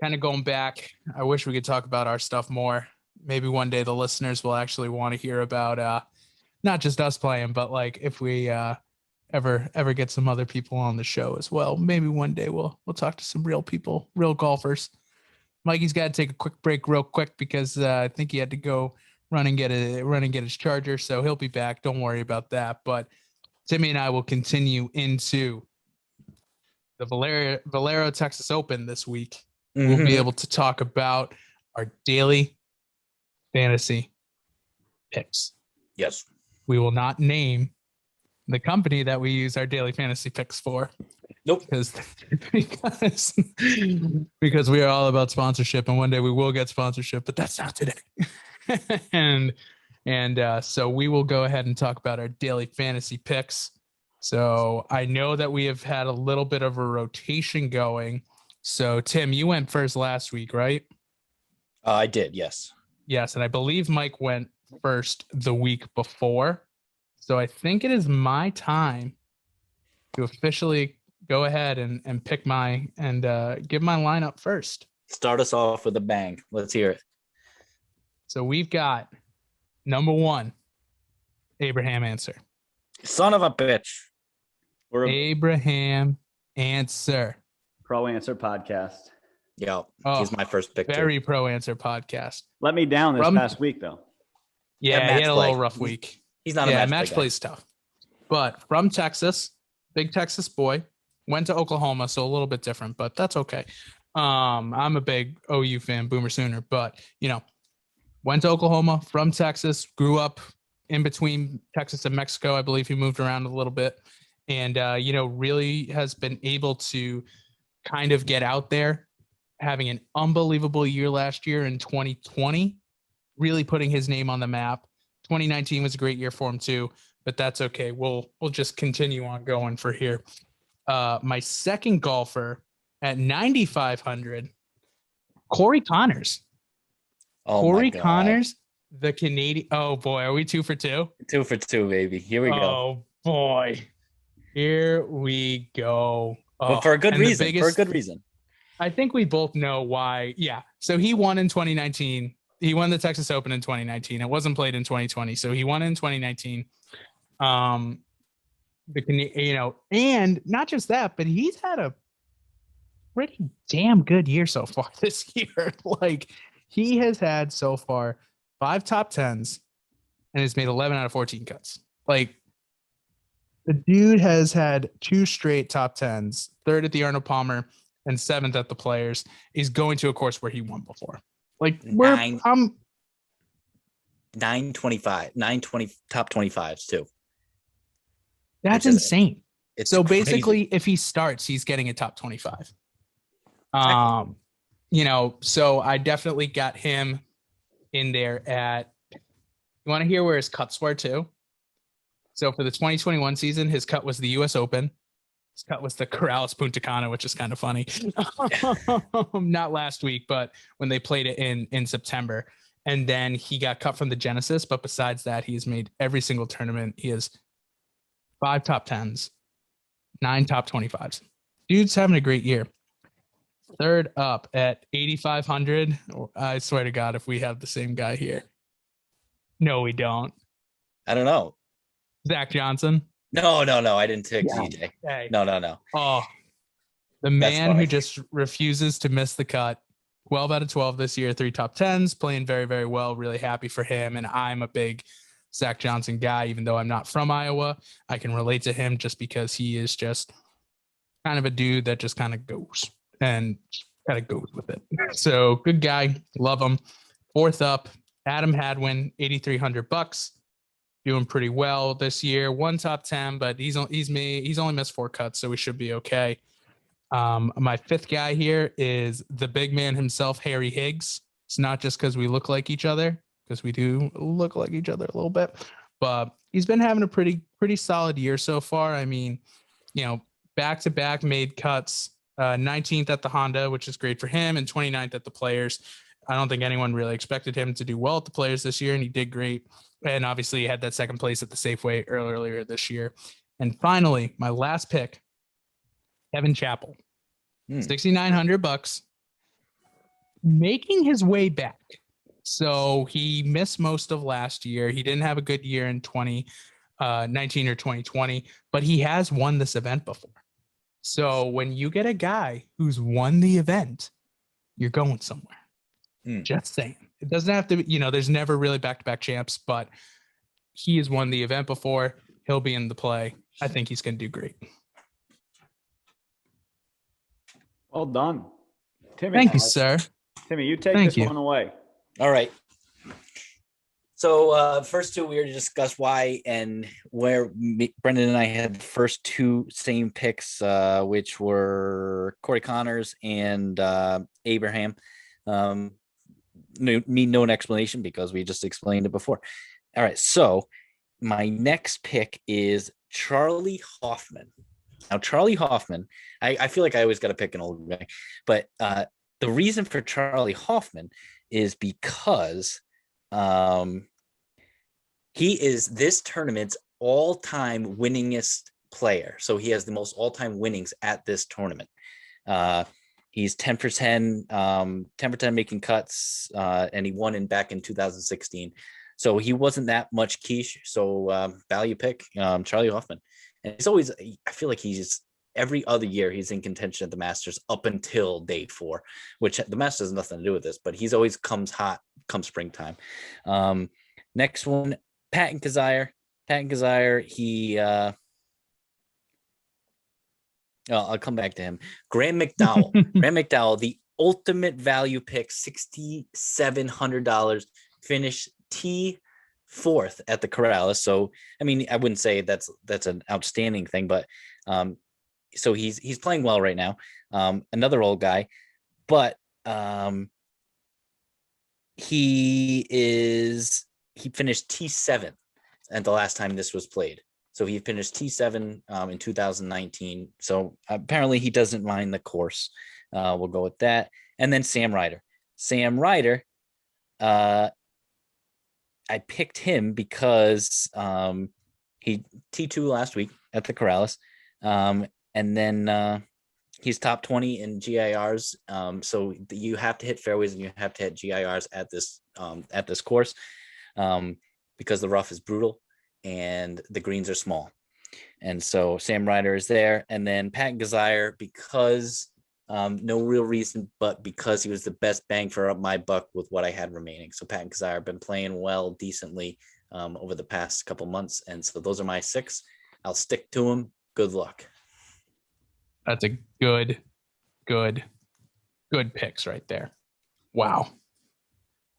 kind of going back. I wish we could talk about our stuff more. Maybe one day the listeners will actually want to hear about not just us playing, but like if we ever get some other people on the show as well. Maybe one day we'll talk to some real people, real golfers. Mikey's got to take a quick break real quick because I think he had to go run and get his charger. So he'll be back. Don't worry about that. But Timmy and I will continue into the Valero Texas Open this week. Mm-hmm. We'll be able to talk about our daily fantasy picks. Yes. We will not name the company that we use our daily fantasy picks for. Nope. Because we are all about sponsorship, and one day we will get sponsorship, but that's not today. and so we will go ahead and talk about our daily fantasy picks. So I know that we have had a little bit of a rotation going. So Tim, you went first last week, right? I did. Yes. Yes. And I believe Mike went first the week before. So I think it is my time to officially go ahead and pick give my lineup first. Start us off with a bang. Let's hear it. So we've got number 1, Abraham Answer. Son of a bitch. Abraham Answer. Pro Answer podcast. Yeah, he's my first pick. Very Pro Answer podcast. Let me down this past week, though. Yeah, he had a little rough week. He's not a match play's tough. But from Texas, big Texas boy, went to Oklahoma, so a little bit different, but that's okay. I'm a big OU fan, Boomer Sooner, but went to Oklahoma from Texas, grew up in between Texas and Mexico. I believe he moved around a little bit, and really has been able to kind of get out there, having an unbelievable year last year in 2020, really putting his name on the map. 2019 was a great year for him too, but that's okay. We'll just continue on going for here. My second golfer at 9,500, Corey Connors. Oh, Corey Connors, the Canadian. Oh boy, are we 2 for 2? 2 for 2, baby. Here we go. Oh boy, here we go. But for a good reason. I think we both know why. Yeah. So he won in 2019. He won the Texas Open in 2019. It wasn't played in 2020, so he won in 2019. And not just that, but he's had a pretty damn good year so far this year. Like he has had so far 5 top 10s and has made 11 out of 14 cuts. Like the dude has had 2 straight top 10s, 3rd at the Arnold Palmer and 7th at the Players. He's going to a course where he won before. Like 925, 920 top 25s too. That's insane. It's so crazy. Basically, if he starts, he's getting a top 25. So I definitely got him in there at. You want to hear where his cuts were too? So for the 2021 season, his cut was the U.S. Open. His cut was the Corrales Punta Cana, which is kind of funny. Not last week, but when they played it in September. And then he got cut from the Genesis. But besides that, he has made every single tournament. He has 5 top 10s, 9 top 25s. Dude's having a great year. Third up at 8,500. I swear to God, if we have the same guy here. No, we don't. I don't know. Zach Johnson. No. I didn't take CJ. Hey. No. Oh, the man who just refuses to miss the cut. 12 out of 12 this year, 3 top 10s, playing very, very well. Really happy for him. And I'm a big Zach Johnson guy, even though I'm not from Iowa. I can relate to him just because he is just kind of a dude that just kind of goes with it. So good guy. Love him. Fourth up, Adam Hadwin, $8,300. Doing pretty well this year. 1 top 10, but he's only missed 4 cuts, so we should be okay. My 5th guy here is the big man himself, Harry Higgs. It's not just because we look like each other, because we do look like each other a little bit, but he's been having a pretty solid year so far. I mean, back-to-back made cuts, 19th at the Honda, which is great for him, and 29th at the Players. I don't think anyone really expected him to do well at the Players this year, and he did great. And obviously he had that 2nd place at the Safeway earlier this year. And finally, my last pick, Kevin Chappell, $6,900. making his way back. So he missed most of last year. He didn't have a good year in 2019 or 2020, but he has won this event before. So when you get a guy who's won the event, you're going somewhere. Just saying. It doesn't have to be, there's never really back-to-back champs, but he has won the event before. He'll be in the play. I think he's going to do great. Well done. Timmy. Thank you, sir. Timmy, you take this one away. All right. So first two, we already discussed why and where Brendan and I had the first two same picks, which were Corey Connors and Abraham. Need no explanation because we just explained it before. All right. So my next pick is Charlie Hoffman. Now, Charlie Hoffman, I feel like I always got to pick an old guy, but the reason for Charlie Hoffman is because he is this tournament's all-time winningest player. So he has the most all-time winnings at this tournament. He's 10 for 10, 10 for 10 making cuts, and he won back in 2016. So he wasn't that much quiche. So value pick, Charlie Hoffman. And he's always, I feel like he's every other year he's in contention at the Masters up until day 4, which the Masters has nothing to do with this, but he's always comes hot come springtime. Next one, Patton Kizzire. Patton Kizzire, he I'll come back to him. Graham McDowell. Graham McDowell, the ultimate value pick, $6,700, finished T4th at the Corrales. So, I mean, I wouldn't say that's an outstanding thing, but so he's playing well right now. Another old guy, but he finished T7 at the last time this was played. So he finished T7 in 2019. So apparently he doesn't mind the course. We'll go with that. And then Sam Ryder. Sam Ryder, I picked him because he T2 last week at the Corrales. And then he's top 20 in GIRs. So you have to hit fairways and you have to hit GIRs at this course because the rough is brutal and the greens are small. And so Sam Ryder is there. And then Pat Kizzire, because no real reason, but because he was the best bang for my buck with what I had remaining. So Pat Kizzire have been playing well, decently over the past couple months. And so those are my 6. I'll stick to them. Good luck. That's a good picks right there. Wow.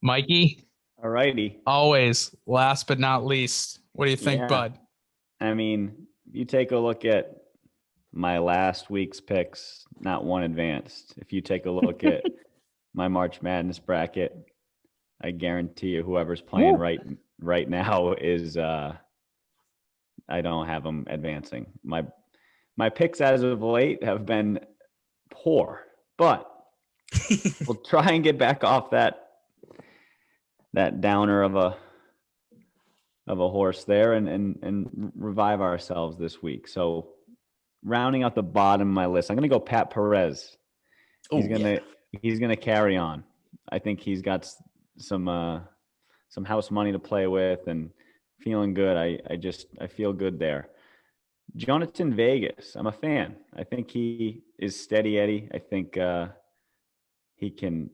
Mikey. All righty. Always last but not least. What do you think, bud? I mean, you take a look at my last week's picks, not one advanced. If you take a look at my March Madness bracket, I guarantee you whoever's playing right now is I don't have them advancing. My picks as of late have been poor, but we'll try and get back off that downer of a horse there and revive ourselves this week. So rounding out the bottom of my list, I'm going to go Pat Perez. He's going to carry on. I think he's got some house money to play with and feeling good. I feel good there. Jonathan Vegas, I'm a fan. I think he is steady Eddie. I think he can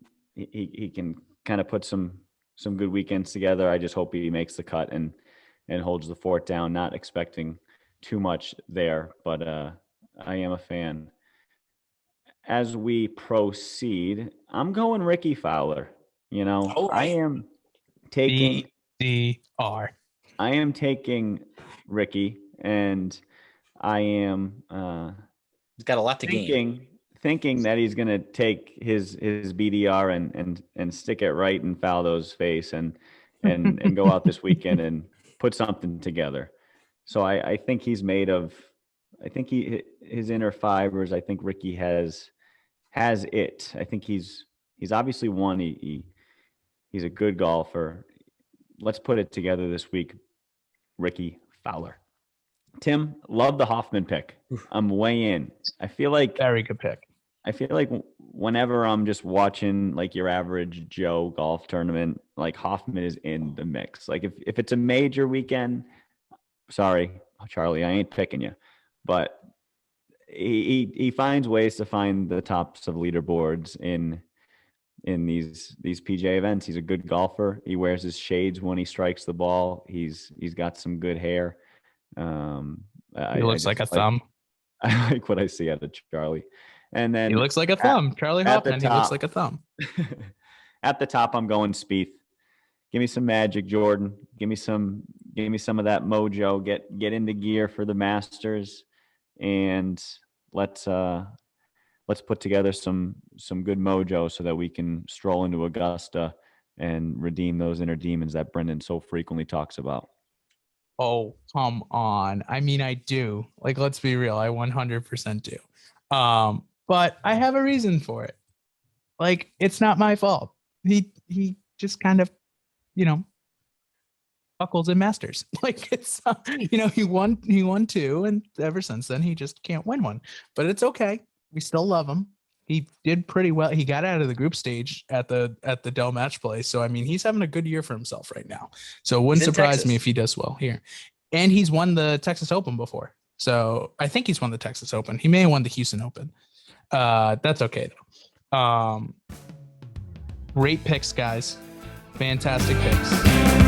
kind of put some good weekends together. I just hope he makes the cut and holds the fort down. Not expecting too much there, but I am a fan. As we proceed, I'm going Ricky Fowler. I am taking BDR. I am taking Ricky, and I am he's got a lot to gain. Thinking that he's going to take his BDR and stick it right in Faldo's face and go out this weekend and put something together. So I think he's made of. I think his inner fibers. I think Ricky has it. I think he's obviously won. He's a good golfer. Let's put it together this week. Ricky Fowler. Tim, love the Hoffman pick. I'm way in. I feel like very good pick. I feel like whenever I'm just watching like your average Joe golf tournament, like Hoffman is in the mix. Like if it's a major weekend, sorry, Charlie, I ain't picking you, but he finds ways to find the tops of leaderboards in these PJ events. He's a good golfer. He wears his shades when he strikes the ball. He's got some good hair. He looks like a thumb. I like what I see out of Charlie. And then he looks like a thumb. Charlie Hoffman. He looks like a thumb. At the top, I'm going Spieth. Give me some magic, Jordan. Give me some of that mojo. Get into gear for the Masters, and let's put together some good mojo so that we can stroll into Augusta and redeem those inner demons that Brendan so frequently talks about. Oh, come on. I mean, I do. Like, let's be real. I 100% do. But I have a reason for it. Like, it's not my fault. He just kind of, buckles in Masters. Like, it's, he won 2, and ever since then he just can't win one. But it's okay. We still love him. He did pretty well. He got out of the group stage at the Dell match play. So, I mean, he's having a good year for himself right now. So it wouldn't surprise me if he does well here. And he's won the Texas Open before. So I think he's won the Texas Open. He may have won the Houston Open. That's okay, though. Great picks, guys. Fantastic picks.